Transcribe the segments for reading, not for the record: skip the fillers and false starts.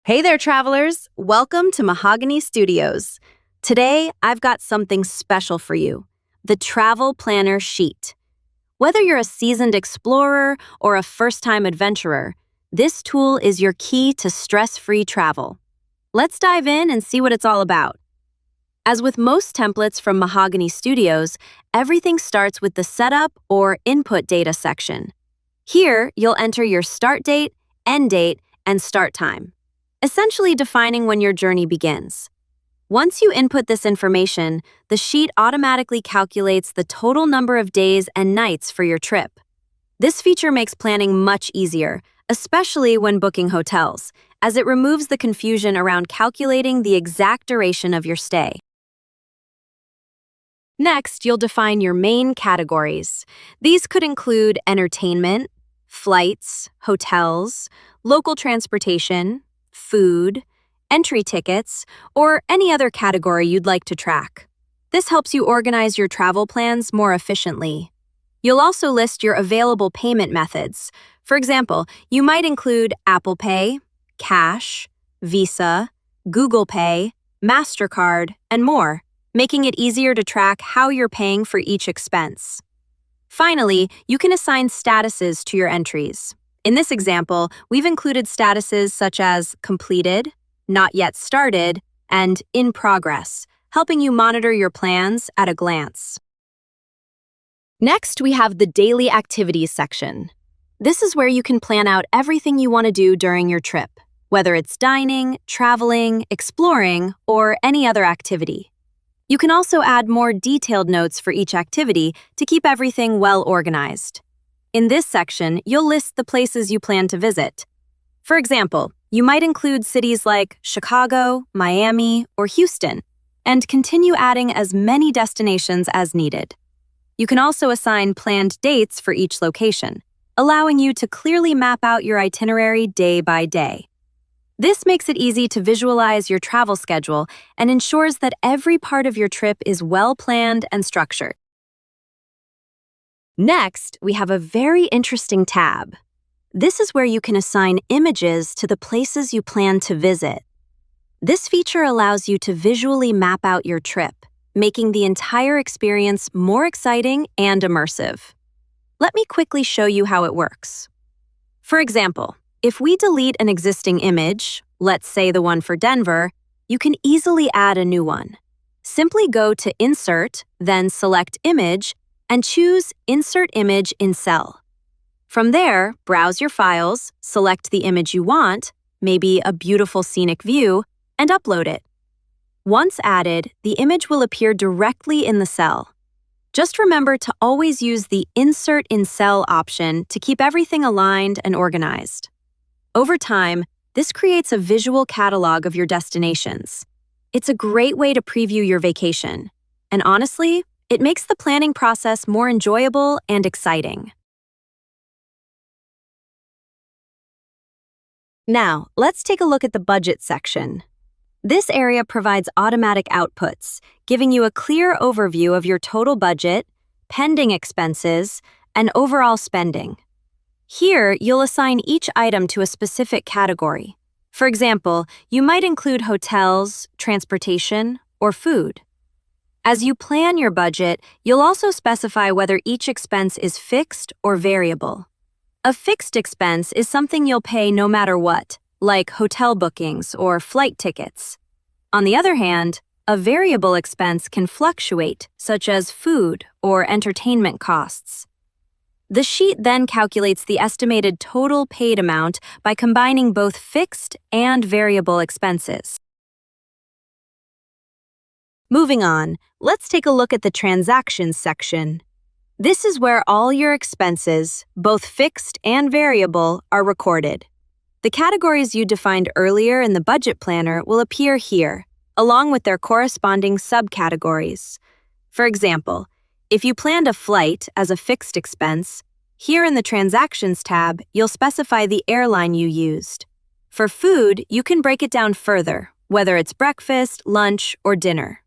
Hey there, travelers! Welcome to Mahogany Studios. Today, I've got something special for you, the Travel Planner Sheet. Whether you're a seasoned explorer or a first-time adventurer, this tool is your key to stress-free travel. Let's dive in and see what it's all about. As with most templates from Mahogany Studios, everything starts with the Setup or Input Data section. Here, you'll enter your start date, end date, and start time, essentially defining when your journey begins. Once you input this information, the sheet automatically calculates the total number of days and nights for your trip. This feature makes planning much easier, especially when booking hotels, as it removes the confusion around calculating the exact duration of your stay. Next, you'll define your main categories. These could include entertainment, flights, hotels, local transportation, food, entry tickets, or any other category you'd like to track. This helps you organize your travel plans more efficiently. You'll also list your available payment methods. For example, you might include Apple Pay, Cash, Visa, Google Pay, MasterCard, and more, making it easier to track how you're paying for each expense. Finally, you can assign statuses to your entries. In this example, we've included statuses such as completed, not yet started, and in progress, helping you monitor your plans at a glance. Next, we have the daily activities section. This is where you can plan out everything you want to do during your trip, whether it's dining, traveling, exploring, or any other activity. You can also add more detailed notes for each activity to keep everything well organized. In this section, you'll list the places you plan to visit. For example, you might include cities like Chicago, Miami, or Houston, and continue adding as many destinations as needed. You can also assign planned dates for each location, allowing you to clearly map out your itinerary day by day. This makes it easy to visualize your travel schedule and ensures that every part of your trip is well planned and structured. Next, we have a very interesting tab. This is where you can assign images to the places you plan to visit. This feature allows you to visually map out your trip, making the entire experience more exciting and immersive. Let me quickly show you how it works. For example, if we delete an existing image, let's say the one for Denver, you can easily add a new one. Simply go to Insert, then select Image, and choose Insert Image in Cell. From there, browse your files, select the image you want, maybe a beautiful scenic view, and upload it. Once added, the image will appear directly in the cell. Just remember to always use the Insert in Cell option to keep everything aligned and organized. Over time, this creates a visual catalog of your destinations. It's a great way to preview your vacation. And honestly, it makes the planning process more enjoyable and exciting. Now, let's take a look at the budget section. This area provides automatic outputs, giving you a clear overview of your total budget, pending expenses, and overall spending. Here, you'll assign each item to a specific category. For example, you might include hotels, transportation, or food. As you plan your budget, you'll also specify whether each expense is fixed or variable. A fixed expense is something you'll pay no matter what, like hotel bookings or flight tickets. On the other hand, a variable expense can fluctuate, such as food or entertainment costs. The sheet then calculates the estimated total paid amount by combining both fixed and variable expenses. Moving on, let's take a look at the Transactions section. This is where all your expenses, both fixed and variable, are recorded. The categories you defined earlier in the budget planner will appear here, along with their corresponding subcategories. For example, if you planned a flight as a fixed expense, here in the Transactions tab, you'll specify the airline you used. For food, you can break it down further, whether it's breakfast, lunch, or dinner.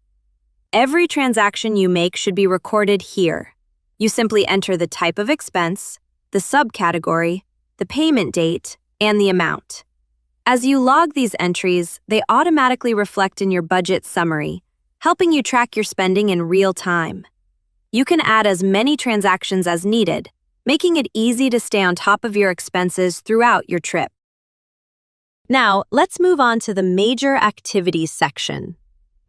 Every transaction you make should be recorded here. You simply enter the type of expense, the subcategory, the payment date, and the amount. As you log these entries, they automatically reflect in your budget summary, helping you track your spending in real time. You can add as many transactions as needed, making it easy to stay on top of your expenses throughout your trip. Now, let's move on to the major activities section.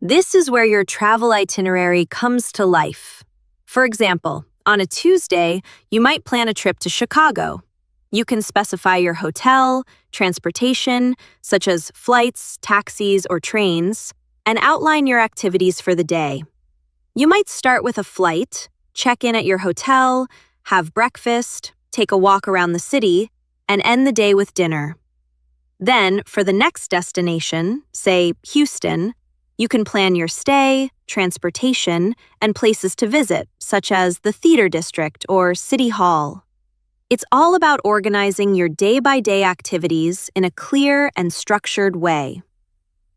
This is where your travel itinerary comes to life. For example, on a Tuesday, you might plan a trip to Chicago. You can specify your hotel, transportation, such as flights, taxis, or trains, and outline your activities for the day. You might start with a flight, check in at your hotel, have breakfast, take a walk around the city, and end the day with dinner. Then, for the next destination, say Houston, you can plan your stay, transportation, and places to visit, such as the theater district or City Hall. It's all about organizing your day-by-day activities in a clear and structured way.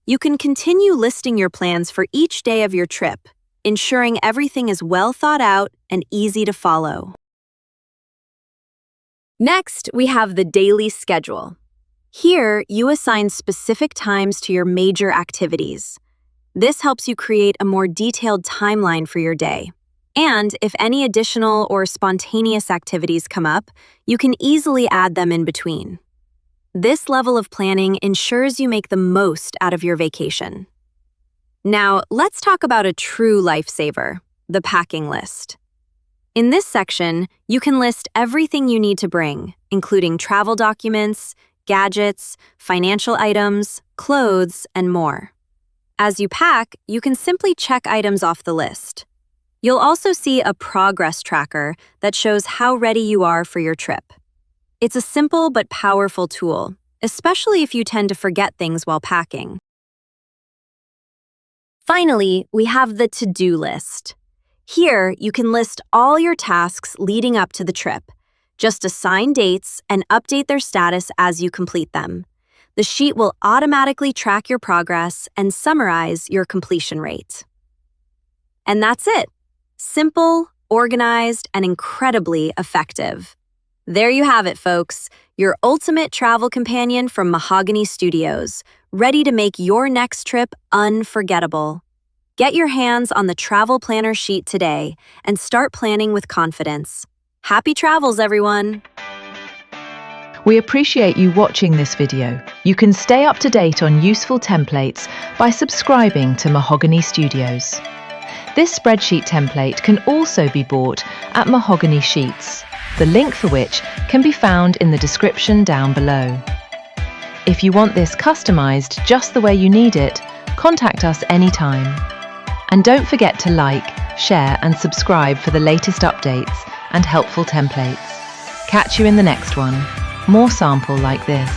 You can continue listing your plans for each day of your trip, ensuring everything is well thought out and easy to follow. Next, we have the daily schedule. Here, you assign specific times to your major activities. This helps you create a more detailed timeline for your day. And if any additional or spontaneous activities come up, you can easily add them in between. This level of planning ensures you make the most out of your vacation. Now, let's talk about a true lifesaver, the packing list. In this section, you can list everything you need to bring, including travel documents, gadgets, financial items, clothes, and more. As you pack, you can simply check items off the list. You'll also see a progress tracker that shows how ready you are for your trip. It's a simple but powerful tool, especially if you tend to forget things while packing. Finally, we have the to-do list. Here, you can list all your tasks leading up to the trip. Just assign dates and update their status as you complete them. The sheet will automatically track your progress and summarize your completion rate. And that's it. Simple, organized, and incredibly effective. There you have it, folks. Your ultimate travel companion from Mahogany Studios, ready to make your next trip unforgettable. Get your hands on the Travel Planner sheet today and start planning with confidence. Happy travels, everyone! We appreciate you watching this video. You can stay up to date on useful templates by subscribing to Mahogany Studios. This spreadsheet template can also be bought at Mahogany Sheets, the link for which can be found in the description down below. If you want this customized just the way you need it, contact us anytime. And don't forget to like, share and subscribe for the latest updates and helpful templates. Catch you in the next one. More sample like this.